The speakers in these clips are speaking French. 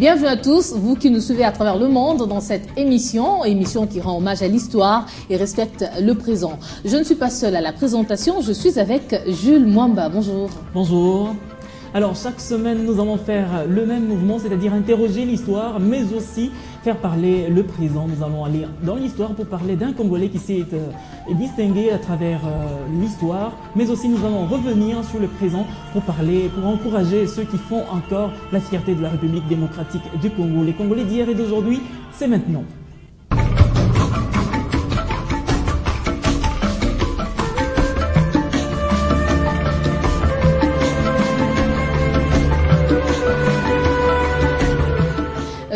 Bienvenue à tous, vous qui nous suivez à travers le monde dans cette émission qui rend hommage à l'histoire et respecte le présent. Je ne suis pas seule à la présentation, je suis avec Jules Mwamba. Bonjour. Bonjour. Alors chaque semaine nous allons faire le même mouvement, c'est-à-dire interroger l'histoire, mais aussi faire parler le présent. Nous allons aller dans l'histoire pour parler d'un Congolais qui s'est distingué à travers l'histoire, mais aussi nous allons revenir sur le présent pour encourager ceux qui font encore la fierté de la République démocratique du Congo. Les Congolais d'hier et d'aujourd'hui, c'est maintenant.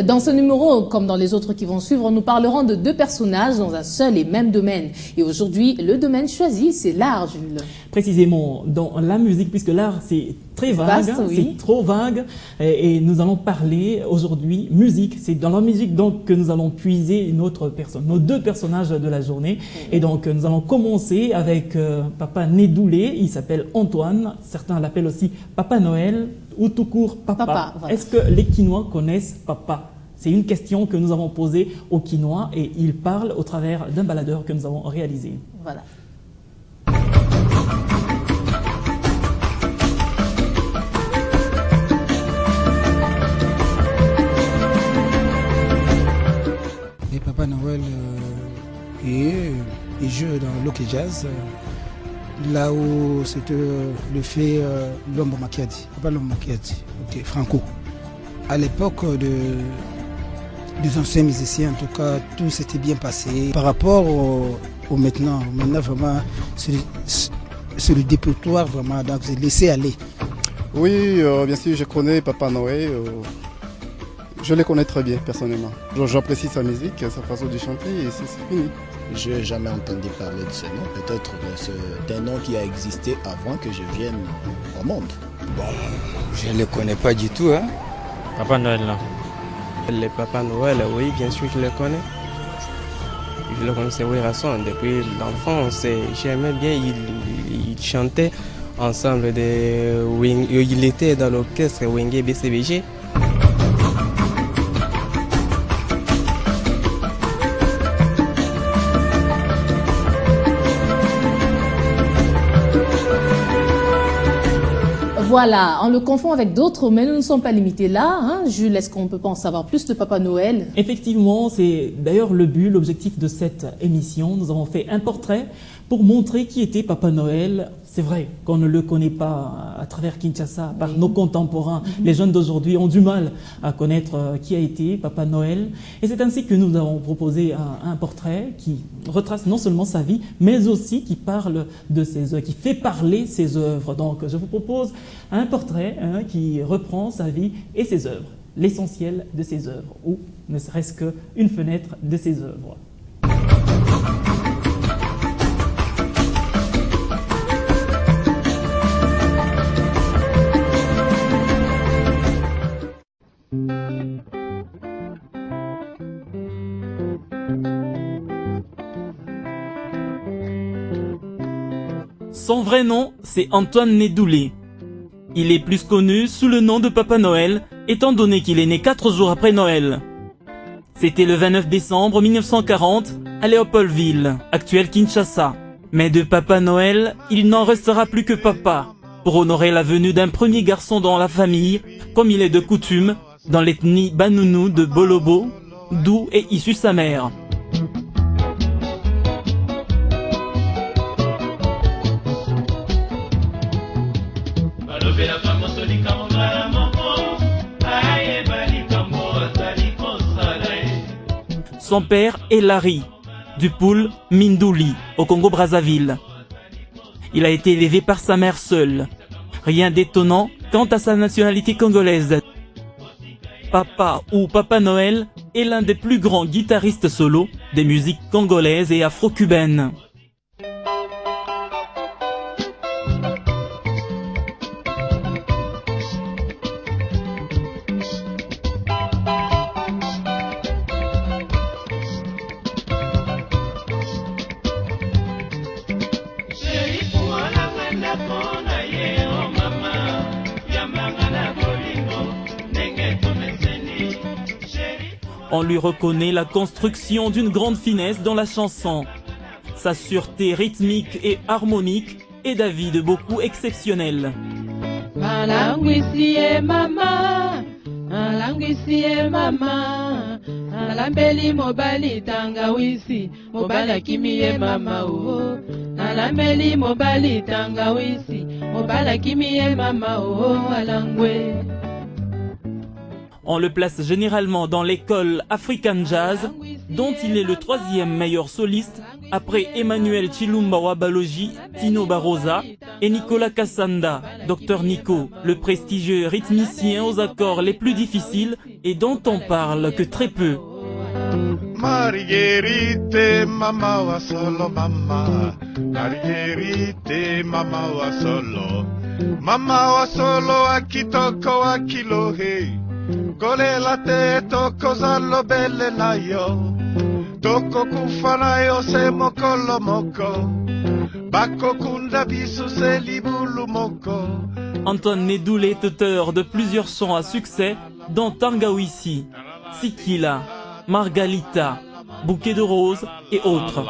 Dans ce numéro, comme dans les autres qui vont suivre, nous parlerons de deux personnages dans un seul et même domaine. Et aujourd'hui, le domaine choisi, c'est l'art, Jules. Précisément dans la musique, puisque l'art, c'est très vague, c'est trop vague. Et nous allons parler aujourd'hui musique. C'est dans la musique donc que nous allons puiser nos deux personnages de la journée. Et donc, nous allons commencer avec Papa Nédoulé. Il s'appelle Antoine. Certains l'appellent aussi Papa Noël ou tout court Papa. Voilà. Est-ce que les Quinois connaissent Papa? C'est une question que nous avons posée aux Quinois et ils parlent au travers d'un baladeur que nous avons réalisé. Voilà. Et Papa Noël il joue dans l'Ok Jazz, là où c'était le fait Lombo Makiadi, Papa Lombo Makiadi, Franco. À l'époque des anciens musiciens, en tout cas, tout s'était bien passé. Par rapport au maintenant vraiment, c'est le dépotoir vraiment, donc c'est laisser aller. Oui, bien sûr, je connais Papa Noël. Je le connais très bien, personnellement. J'apprécie sa musique, sa façon de chanter, et c'est fini. Je n'ai jamais entendu parler de ce nom. Peut-être que c'est un nom qui a existé avant que je vienne au monde. Bon, je ne le connais pas du tout, hein. Papa Noël, là. Le Papa Noël, oui, bien sûr, je le connais. Je le connaissais, oui, Rasson. Depuis l'enfance, j'aimais bien, il chantait ensemble. Il était dans l'orchestre Wenge BCBG. Voilà, on le confond avec d'autres, mais nous ne sommes pas limités là. Hein. Jules, est-ce qu'on peut pas en savoir plus de Papa Noël? Effectivement, c'est d'ailleurs l'objectif de cette émission. Nous avons fait un portrait pour montrer qui était Papa Noël. C'est vrai qu'on ne le connaît pas à travers Kinshasa par nos contemporains. Les jeunes d'aujourd'hui ont du mal à connaître qui a été Papa Noël. Et c'est ainsi que nous avons proposé un portrait qui retrace non seulement sa vie, mais aussi qui parle de ses œuvres, qui fait parler ses œuvres. Donc je vous propose un portrait qui reprend sa vie et ses œuvres, l'essentiel de ses œuvres, ou ne serait-ce qu'une fenêtre de ses œuvres. Son vrai nom, c'est Antoine Nédoulé. Il est plus connu sous le nom de Papa Noël, étant donné qu'il est né 4 jours après Noël. C'était le 29 décembre 1940 à Léopoldville, actuelle Kinshasa. Mais de Papa Noël, il n'en restera plus que papa, pour honorer la venue d'un premier garçon dans la famille, comme il est de coutume, dans l'ethnie Banounou de Bolobo, d'où est issue sa mère. Son père est Larry, du Poul Mindouli, au Congo-Brazzaville. Il a été élevé par sa mère seule. Rien d'étonnant quant à sa nationalité congolaise. Papa ou Papa Noël est l'un des plus grands guitaristes solo des musiques congolaises et afro-cubaines. On lui reconnaît la construction d'une grande finesse dans la chanson. Sa sûreté rythmique et harmonique est d'avis de beaucoup exceptionnelle. Nalambeli mobali tangawisi mobala kimie mama oh nalambeli mobali tangawisi mobala kimie mama oh alangwe. On le place généralement dans l'école African Jazz, dont il est le 3e meilleur soliste après Emmanuel Chilumba Wabalogi, Tino Barosa et Nicolas Kassanda, Dr Nico, le prestigieux rythmicien aux accords les plus difficiles et dont on parle que très peu. Margherite mama wa solo mama Margherite mama wa solo akitoko akilo he Gole la te toko zalo belle na yo Toko kufana yo se mokolo moko Bako kunda bisu se libulu moko. Antoine Nedoul est auteur de plusieurs chants à succès dont Tangawisi, Sikila, Margalita, Bouquet de roses et autres.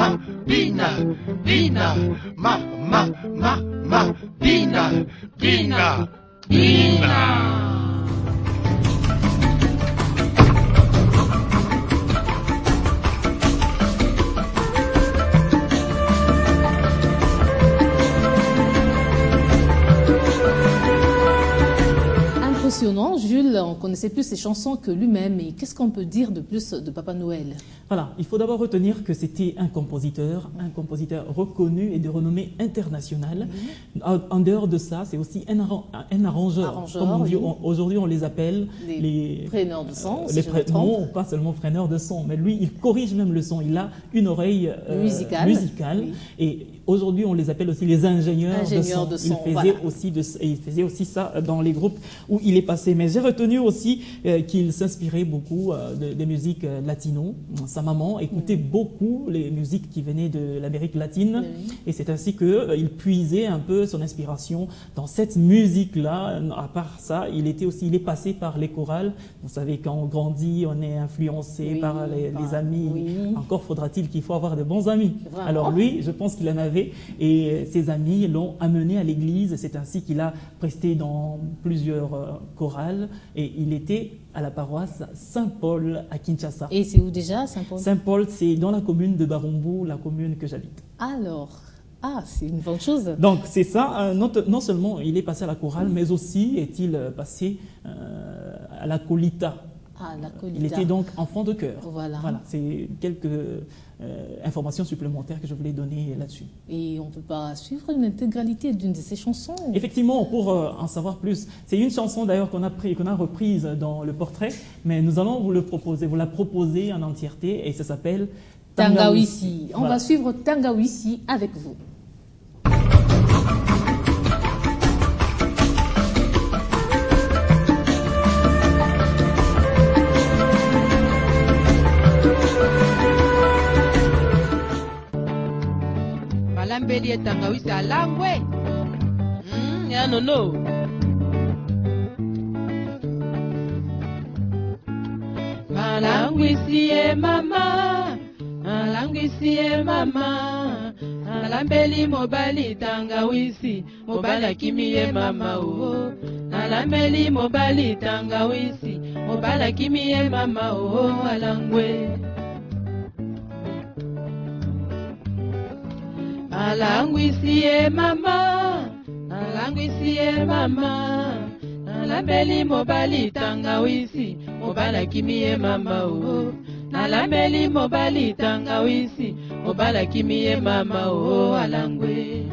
Bina, bina, bina, bina, bina, bina, bina. Impressionnant, Jules, on connaissait plus ses chansons que lui-même. Et qu'est-ce qu'on peut dire de plus de Papa Noël? Voilà, il faut d'abord retenir que c'était un compositeur reconnu et de renommée internationale. En dehors de ça, c'est aussi un arrangeur. Comme on dit, aujourd'hui, on les appelle les preneurs de son. Non, pas seulement preneurs de son, mais lui, il corrige même le son. Il a une oreille musicale. Oui. Et aujourd'hui, on les appelle aussi les ingénieurs de son. Il faisait aussi ça dans les groupes où il est passé. Mais j'ai retenu aussi qu'il s'inspirait beaucoup des musiques latino. Sa maman écoutait beaucoup les musiques qui venaient de l'Amérique latine. Et c'est ainsi qu'il puisait un peu son inspiration dans cette musique-là. À part ça, il est passé par les chorales. Vous savez, quand on grandit, on est influencé par les amis. Encore faudra-t-il qu'il faut avoir de bons amis. Vraiment. Alors lui, je pense qu'il en avait. Et ses amis l'ont amené à l'église. C'est ainsi qu'il a presté dans plusieurs chorales. Et il était à la paroisse Saint-Paul à Kinshasa. Et c'est où déjà, Saint-Paul? Saint-Paul, c'est dans la commune de Barumbu, la commune que j'habite. Alors, c'est une bonne chose. Donc c'est ça, non seulement il est passé à la chorale, mais aussi est-il passé à la colita. Il était donc enfant de chœur. Voilà, c'est quelques informations supplémentaires que je voulais donner là-dessus. Et on ne peut pas suivre l'intégralité d'une de ces chansons? Effectivement, pour en savoir plus. C'est une chanson d'ailleurs qu'on a reprise dans le portrait, mais nous allons vous la proposer en entièreté et ça s'appelle Tangawisi. On va suivre Tangawisi avec vous. Malambeli Tangawisi alangwe. Ya nono. Malangwisi mama. Malangwisi mama. Malambeli mobali Tangawisi. Mobala kimie mama oh. Malambeli mobali Tangawisi. Mobala kimie mama oh alangwe. Alangwisi mama, alangwisi mama, alambeli mobali Tangawisi, mobala kimie mama oh, alambeli mobali Tangawisi, mobala kimie mama oh alangwe.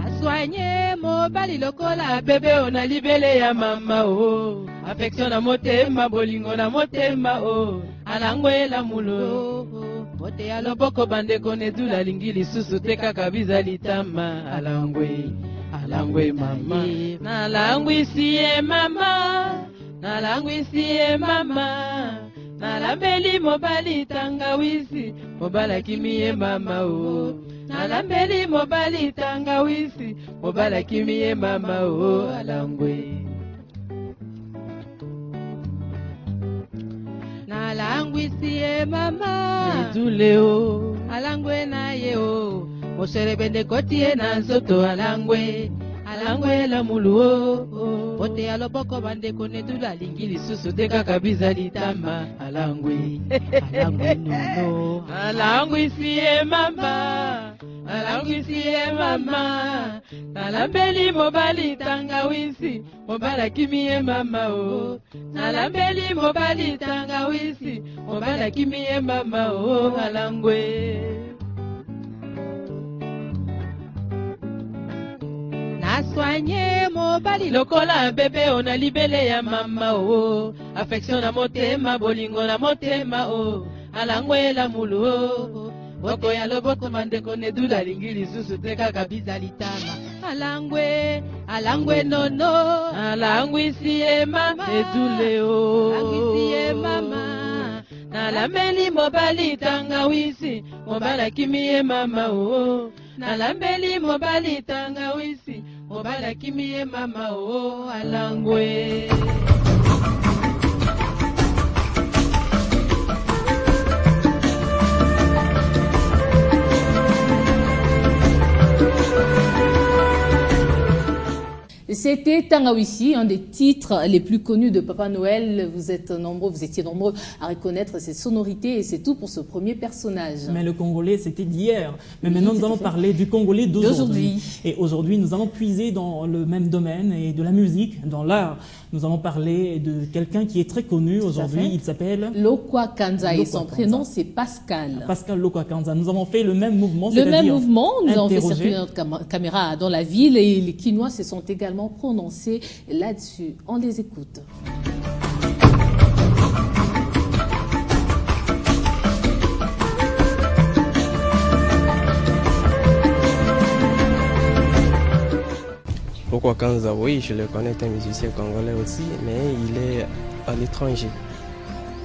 Aswanye mobali lokola bebe ona libele ya mama oh, affection na motema bolingo na motema oh. Alangwe la mulo, Bote ya loboko bandeko nedula lingi lisusu te kaka bizali tama. Alangwe, alangwe mama. Nalangwisi ye mama, nalangwisi ye mama. Nalambeli mobali tangawisi, mobala kimi ye mama o. Nalambeli mobali tangawisi, mobala kimi ye mama o. Alangwe. Nalangwisi ye mama edule o, alangwe na ye o. Moserebende koti ye na nzoto alangwe, alangwe la mulu o. Bote ya loboko bandeko nedula lingi lisusu te kaka bizali tama. Alangwe, alangwe nono. Alangwisi ye mama, alangwisi ye mama. Nalambeli mobali tangawisi, mobala kimi ye mama o. Nalambeli mobali tangawisi, mobala kimi ye mama o. Alangwe. Soigné mobali lokola bébé on a libellé ya mama o. Affection na motema bolingo na motema o. Alangwe la mulu o. Boko ya loboko mandeko nedula lingi lisusu te kaka bizali tama. Alangwe, alangwe nono. Alangwisi ye mama edule o. Alangwisi ye mama. Nalambeli mobali tangawisi, mobala kimi ye mama o. Nalambeli mobali tangawisi, mobala kimi ye mama o. Alangwe. C'était Tangawisi, un des titres les plus connus de Papa Noël. Vous étiez nombreux à reconnaître ses sonorités et c'est tout pour ce premier personnage. Mais le Congolais, c'était d'hier. Mais maintenant, nous allons parler du Congolais d'aujourd'hui. Et aujourd'hui, nous allons puiser dans le même domaine et de la musique, dans l'art. Nous allons parler de quelqu'un qui est très connu aujourd'hui. Il s'appelle Lokwa Kanza et son prénom, c'est Pascal. Pascal Lokwa Kanza. Nous avons fait le même mouvement. Le même mouvement. Nous avons fait circuler notre caméra dans la ville et les Kinois se sont également prononcés là-dessus. On les écoute. Lokwa Kanza, oui, je le connais, un musicien congolais aussi, mais il est à l'étranger.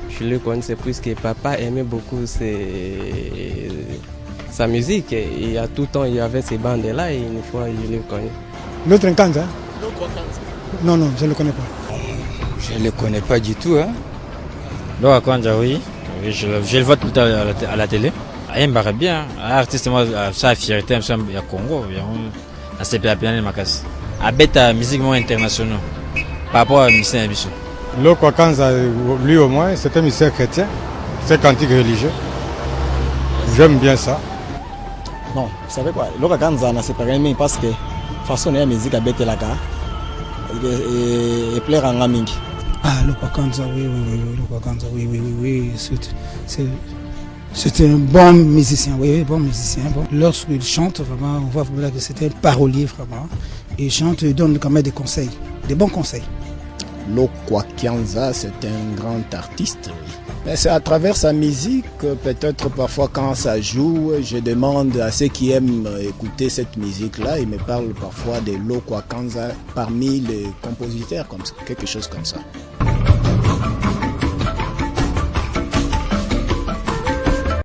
Je le connaissais puisque papa aimait beaucoup sa musique et à tout temps il y avait ces bandes-là et une fois je le connais. L'autre Kanza? Non, non, je ne le connais pas. Je ne le connais pas du tout. Hein. Lokwa Kanza, oui, je le vois tout le temps à la télé. Il me bien, artiste, moi, ça fierté, il y a Congo, il y a un CPA bien Makasi. Avec la musique internationale par rapport à musicien Bissou. Lokwa Kanza, lui au moins, c'est un musicien chrétien, c'est cantique religieux. J'aime bien ça. Non, vous savez quoi, Lokwa Kanza, c'est pas rien parce que façon la musique a bête la gare et plaire en gaming. Ah, Lokwa Kanza, oui, Lokwa Kanza, oui, c'est un bon musicien, oui, bon musicien. Bon. Lorsqu'il chante, vraiment, on voit vraiment que c'est un parolier, vraiment. Il chante, il donne quand même des conseils, des bons conseils. Lokwa Kanza, c'est un grand artiste, oui. Mais c'est à travers sa musique, peut-être parfois quand ça joue, je demande à ceux qui aiment écouter cette musique-là, ils me parlent parfois de Lokwa Kanza parmi les compositeurs, comme ça, quelque chose comme ça.